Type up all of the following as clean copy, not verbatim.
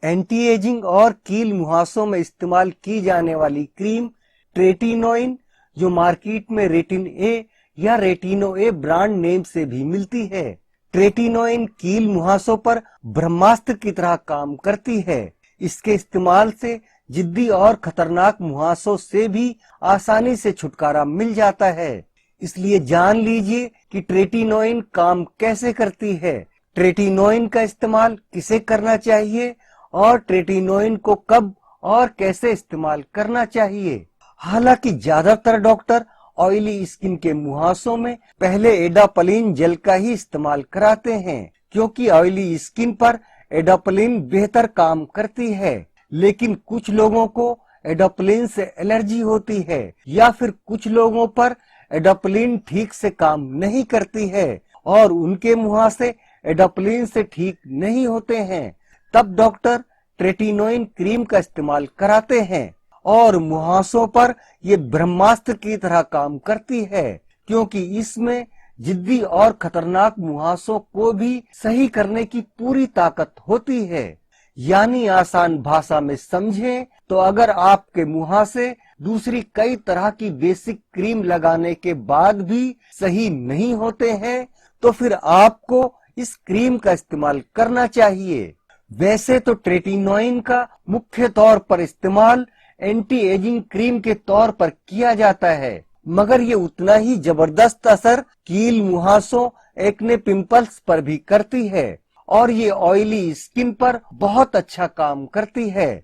Anti ageing और कील मुहासों में इस्तेमाल की जाने वाली क्रीम ट्रेटिनोइन, जो मार्केट में रेटिन ए या रेटिनो ए ब्रांड नेम से भी मिलती है। ट्रेटिनोइन कील मुहासों पर ब्रह्मास्त्र की तरह काम करती है। इसके इस्तेमाल से जिद्दी और खतरनाक मुहासों से भी आसानी से छुटकारा मिल जाता है। इसलिए जान लीजिए कि ट्रेटिनोइन काम कैसे करती है, ट्रेटिनोइन का इस्तेमाल किसे करना चाहिए और ट्रेटिनोइन को कब और कैसे इस्तेमाल करना चाहिए। हालांकि ज्यादातर डॉक्टर ऑयली स्किन के मुहासों में पहले एडापलिन जेल का ही इस्तेमाल कराते हैं, क्योंकि ऑयली स्किन पर एडापलिन बेहतर काम करती है। लेकिन कुछ लोगों को एडापलिन से एलर्जी होती है या फिर कुछ लोगों पर एडापलिन ठीक से काम नहीं करती है और उनके मुहासे एडापलिन से ठीक नहीं होते हैं, तब डॉक्टर ट्रेटिनोइन क्रीम का इस्तेमाल कराते हैं और मुहासों पर ये ब्रह्मास्त्र की तरह काम करती है, क्योंकि इसमें जिद्दी और खतरनाक मुहासों को भी सही करने की पूरी ताकत होती है। यानी आसान भाषा में समझें तो अगर आपके मुहासे दूसरी कई तरह की बेसिक क्रीम लगाने के बाद भी सही नहीं होते हैं, तो फिर आपको इस क्रीम का इस्तेमाल करना चाहिए। वैसे तो ट्रेटिनोइन का मुख्य तौर पर इस्तेमाल एंटी एजिंग क्रीम के तौर पर किया जाता है, मगर ये उतना ही जबरदस्त असर कील मुहासों, एक्ने, पिंपल्स पर भी करती है और ये ऑयली स्किन पर बहुत अच्छा काम करती है।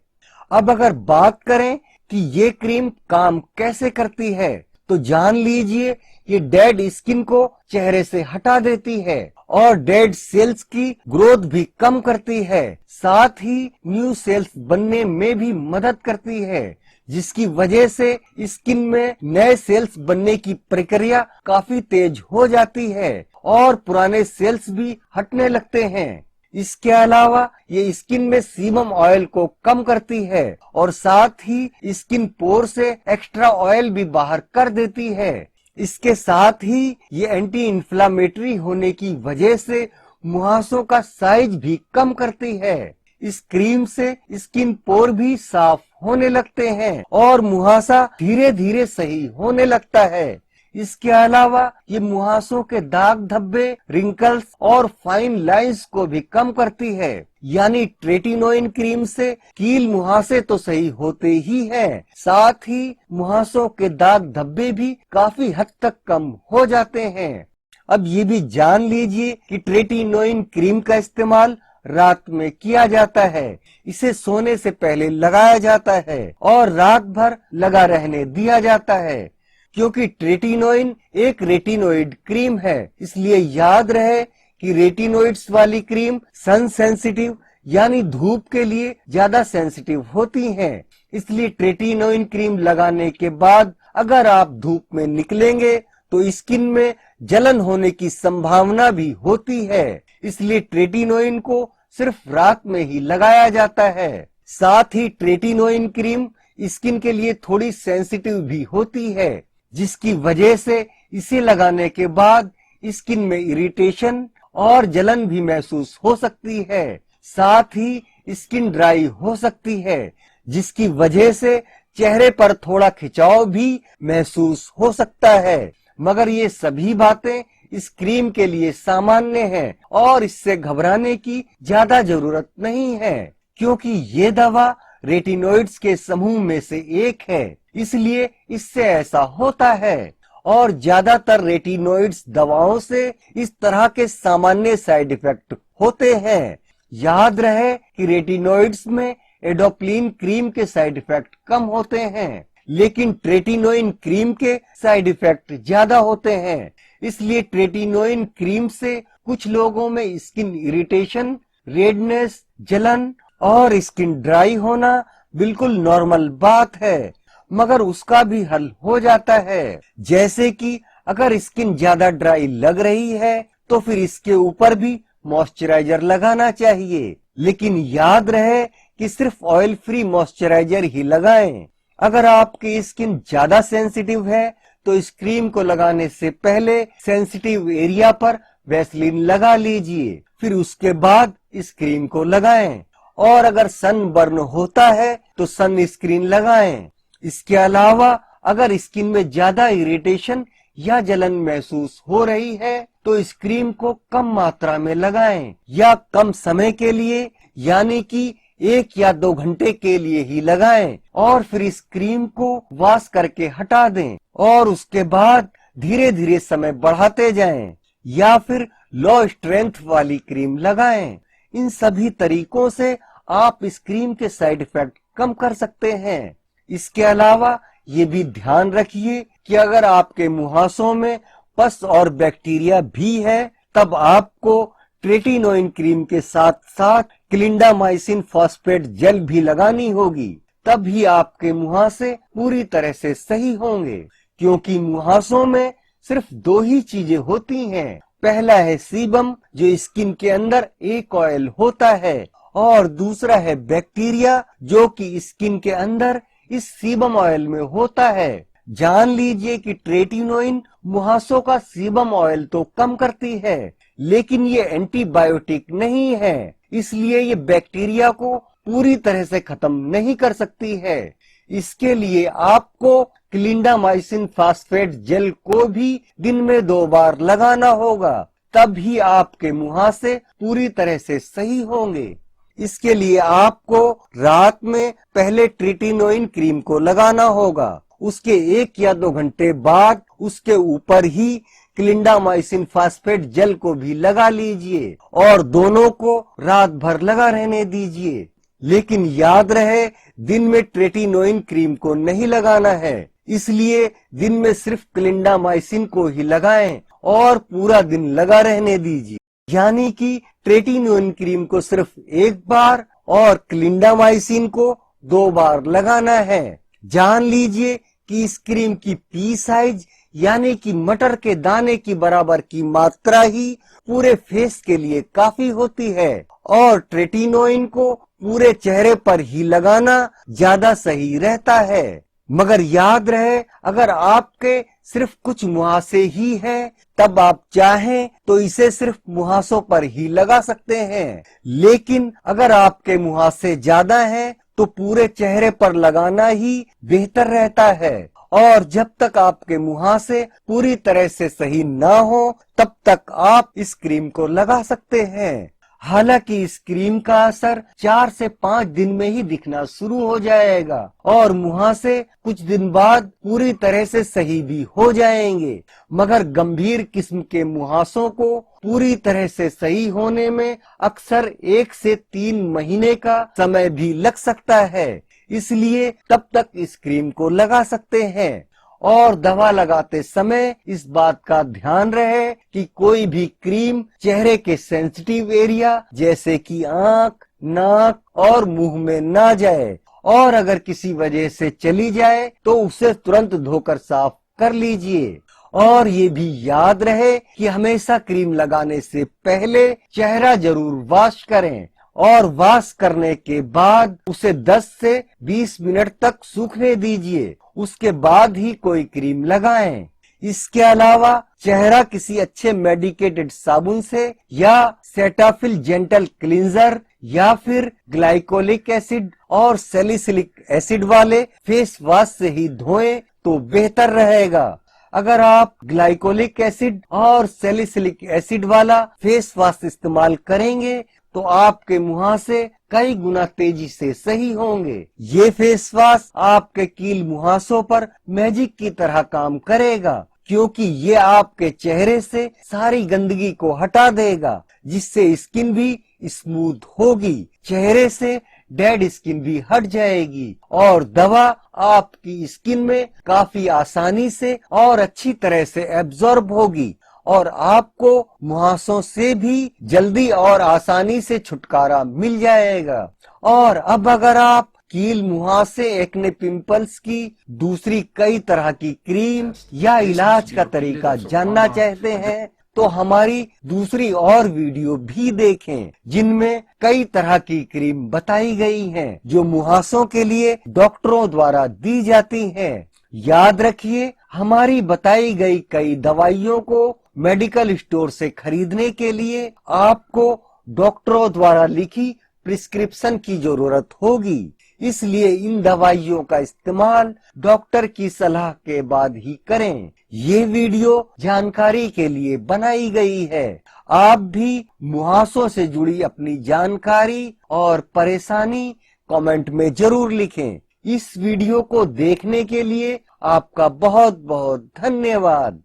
अब अगर बात करें कि ये क्रीम काम कैसे करती है, तो जान लीजिए ये डेड स्किन को चेहरे से हटा देती है और डेड सेल्स की ग्रोथ भी कम करती है, साथ ही न्यू सेल्स बनने में भी मदद करती है, जिसकी वजह से स्किन में नए सेल्स बनने की प्रक्रिया काफी तेज हो जाती है और पुराने सेल्स भी हटने लगते हैं। इसके अलावा ये स्किन में सीबम ऑयल को कम करती है और साथ ही स्किन पोर से एक्स्ट्रा ऑयल भी बाहर कर देती है। इसके साथ ही ये एंटी इन्फ्लामेटरी होने की वजह से मुहासों का साइज भी कम करती है। इस क्रीम से स्किन पोर भी साफ होने लगते हैं और मुहासा धीरे धीरे सही होने लगता है। इसके अलावा ये मुहासों के दाग धब्बे, रिंकल्स और फाइन लाइंस को भी कम करती है। यानी ट्रेटिनोइन क्रीम से कील मुहासे तो सही होते ही हैं, साथ ही मुहासों के दाग धब्बे भी काफी हद तक कम हो जाते हैं। अब ये भी जान लीजिए कि ट्रेटिनोइन क्रीम का इस्तेमाल रात में किया जाता है। इसे सोने से पहले लगाया जाता है और रात भर लगा रहने दिया जाता है, क्योंकि ट्रेटिनोइन एक रेटिनोइड क्रीम है। इसलिए याद रहे कि रेटिनोइड्स वाली क्रीम सन सेंसिटिव यानी धूप के लिए ज्यादा सेंसिटिव होती हैं। इसलिए ट्रेटिनोइन क्रीम लगाने के बाद अगर आप धूप में निकलेंगे तो स्किन में जलन होने की संभावना भी होती है। इसलिए ट्रेटिनोइन को सिर्फ रात में ही लगाया जाता है। साथ ही ट्रेटिनोइन क्रीम स्किन के लिए थोड़ी सेंसिटिव भी होती है, जिसकी वजह से इसे लगाने के बाद स्किन में इरिटेशन और जलन भी महसूस हो सकती है। साथ ही स्किन ड्राई हो सकती है, जिसकी वजह से चेहरे पर थोड़ा खिंचाव भी महसूस हो सकता है। मगर ये सभी बातें इस क्रीम के लिए सामान्य हैं और इससे घबराने की ज्यादा जरूरत नहीं है, क्योंकि ये दवा रेटिनोइड्स के समूह में से एक है, इसलिए इससे ऐसा होता है। और ज्यादातर रेटिनोइड्स दवाओं से इस तरह के सामान्य साइड इफेक्ट होते हैं। याद रहे कि रेटिनोइड्स में एडोप्लिन क्रीम के साइड इफेक्ट कम होते हैं, लेकिन ट्रेटिनोइन क्रीम के साइड इफेक्ट ज्यादा होते हैं। इसलिए ट्रेटिनोइन क्रीम से कुछ लोगों में स्किन इरिटेशन, रेडनेस, जलन और स्किन ड्राई होना बिल्कुल नॉर्मल बात है, मगर उसका भी हल हो जाता है। जैसे कि अगर स्किन ज्यादा ड्राई लग रही है तो फिर इसके ऊपर भी मॉइस्चराइजर लगाना चाहिए, लेकिन याद रहे कि सिर्फ ऑयल फ्री मॉइस्चराइजर ही लगाएं। अगर आपकी स्किन ज्यादा सेंसिटिव है तो इस क्रीम को लगाने से पहले सेंसिटिव एरिया पर वैसलीन लगा लीजिए, फिर उसके बाद इस क्रीम को लगाएं और अगर सन बर्न होता है तो सन स्क्रीन लगाएं। इसके अलावा अगर स्किन में ज्यादा इरिटेशन या जलन महसूस हो रही है तो इस क्रीम को कम मात्रा में लगाएं या कम समय के लिए यानी कि 1 या 2 घंटे के लिए ही लगाएं और फिर इस क्रीम को वॉश करके हटा दें और उसके बाद धीरे धीरे समय बढ़ाते जाएं या फिर लो स्ट्रेंथ वाली क्रीम लगाएं। इन सभी तरीकों से आप इस क्रीम के साइड इफेक्ट कम कर सकते हैं। इसके अलावा ये भी ध्यान रखिए कि अगर आपके मुहासों में पस और बैक्टीरिया भी है तब आपको ट्रेटिनोइन क्रीम के साथ साथ क्लिंडामाइसिन फॉस्फेट जेल भी लगानी होगी, तब ही आपके मुहासे पूरी तरह से सही होंगे। क्योंकि मुहासों में सिर्फ 2 ही चीजें होती हैं। पहला है सीबम जो स्किन के अंदर एक ऑयल होता है और दूसरा है बैक्टीरिया जो कि स्किन के अंदर इस सीबम ऑयल में होता है। जान लीजिए कि ट्रेटिनोइन मुहासों का सीबम ऑयल तो कम करती है लेकिन ये एंटीबायोटिक नहीं है, इसलिए ये बैक्टीरिया को पूरी तरह से खत्म नहीं कर सकती है। इसके लिए आपको क्लिंडामाइसिन फॉस्फेट जेल को भी दिन में 2 बार लगाना होगा, तब ही आपके मुहासे पूरी तरह से सही होंगे। इसके लिए आपको रात में पहले ट्रेटिनोइन क्रीम को लगाना होगा, उसके 1 या 2 घंटे बाद उसके ऊपर ही क्लिंडामाइसिन फॉस्फेट जेल को भी लगा लीजिए और दोनों को रात भर लगा रहने दीजिए। लेकिन याद रहे दिन में ट्रेटिनोइन क्रीम को नहीं लगाना है, इसलिए दिन में सिर्फ क्लिंडामाइसिन को ही लगाएं और पूरा दिन लगा रहने दीजिए। यानी कि ट्रेटिनोइन क्रीम को सिर्फ 1 बार और क्लिंडामाइसिन को 2 बार लगाना है। जान लीजिए कि इस क्रीम की पी साइज यानी कि मटर के दाने की बराबर की मात्रा ही पूरे फेस के लिए काफी होती है और ट्रेटिनोइन को पूरे चेहरे पर ही लगाना ज्यादा सही रहता है। मगर याद रहे अगर आपके सिर्फ कुछ मुहासे ही हैं तब आप चाहें तो इसे सिर्फ मुहासों पर ही लगा सकते हैं, लेकिन अगर आपके मुहासे ज्यादा हैं तो पूरे चेहरे पर लगाना ही बेहतर रहता है। और जब तक आपके मुहासे पूरी तरह से सही ना हो तब तक आप इस क्रीम को लगा सकते हैं। हालांकि इस क्रीम का असर 4 से 5 दिन में ही दिखना शुरू हो जाएगा और मुहासे कुछ दिन बाद पूरी तरह से सही भी हो जाएंगे, मगर गंभीर किस्म के मुहासों को पूरी तरह से सही होने में अक्सर 1 से 3 महीने का समय भी लग सकता है। इसलिए तब तक इस क्रीम को लगा सकते हैं और दवा लगाते समय इस बात का ध्यान रहे कि कोई भी क्रीम चेहरे के सेंसिटिव एरिया जैसे कि आंख, नाक और मुंह में ना जाए और अगर किसी वजह से चली जाए तो उसे तुरंत धोकर साफ कर लीजिए। और ये भी याद रहे कि हमेशा क्रीम लगाने से पहले चेहरा जरूर वॉश करें और वॉश करने के बाद उसे 10 से 20 मिनट तक सूखने दीजिए, उसके बाद ही कोई क्रीम लगाएं। इसके अलावा चेहरा किसी अच्छे मेडिकेटेड साबुन से या सेटाफिल जेंटल क्लींजर या फिर ग्लाइकोलिक एसिड और सैलिसिलिक एसिड वाले फेस वॉश से ही धोएं तो बेहतर रहेगा। अगर आप ग्लाइकोलिक एसिड और सैलिसिलिक एसिड वाला फेस वॉश इस्तेमाल करेंगे तो आपके मुहासे कई गुना तेजी से सही होंगे। ये फेस वॉश आपके कील मुहासों पर मैजिक की तरह काम करेगा, क्योंकि ये आपके चेहरे से सारी गंदगी को हटा देगा, जिससे स्किन भी स्मूथ होगी, चेहरे से डेड स्किन भी हट जाएगी और दवा आपकी स्किन में काफी आसानी से और अच्छी तरह से एब्जॉर्ब होगी और आपको मुहासों से भी जल्दी और आसानी से छुटकारा मिल जाएगा। और अब अगर आप कील मुहासे, एक्ने, पिंपल्स की दूसरी कई तरह की क्रीम या इलाज का तरीका जानना चाहते हैं तो हमारी दूसरी और वीडियो भी देखें, जिनमें कई तरह की क्रीम बताई गई हैं जो मुहासों के लिए डॉक्टरों द्वारा दी जाती हैं। याद रखिए, हमारी बताई गई कई दवाइयों को मेडिकल स्टोर से खरीदने के लिए आपको डॉक्टरों द्वारा लिखी प्रिस्क्रिप्शन की जरूरत होगी। इसलिए इन दवाइयों का इस्तेमाल डॉक्टर की सलाह के बाद ही करें। ये वीडियो जानकारी के लिए बनाई गई है। आप भी मुहासों से जुड़ी अपनी जानकारी और परेशानी कमेंट में जरूर लिखें। इस वीडियो को देखने के लिए आपका बहुत बहुत धन्यवाद।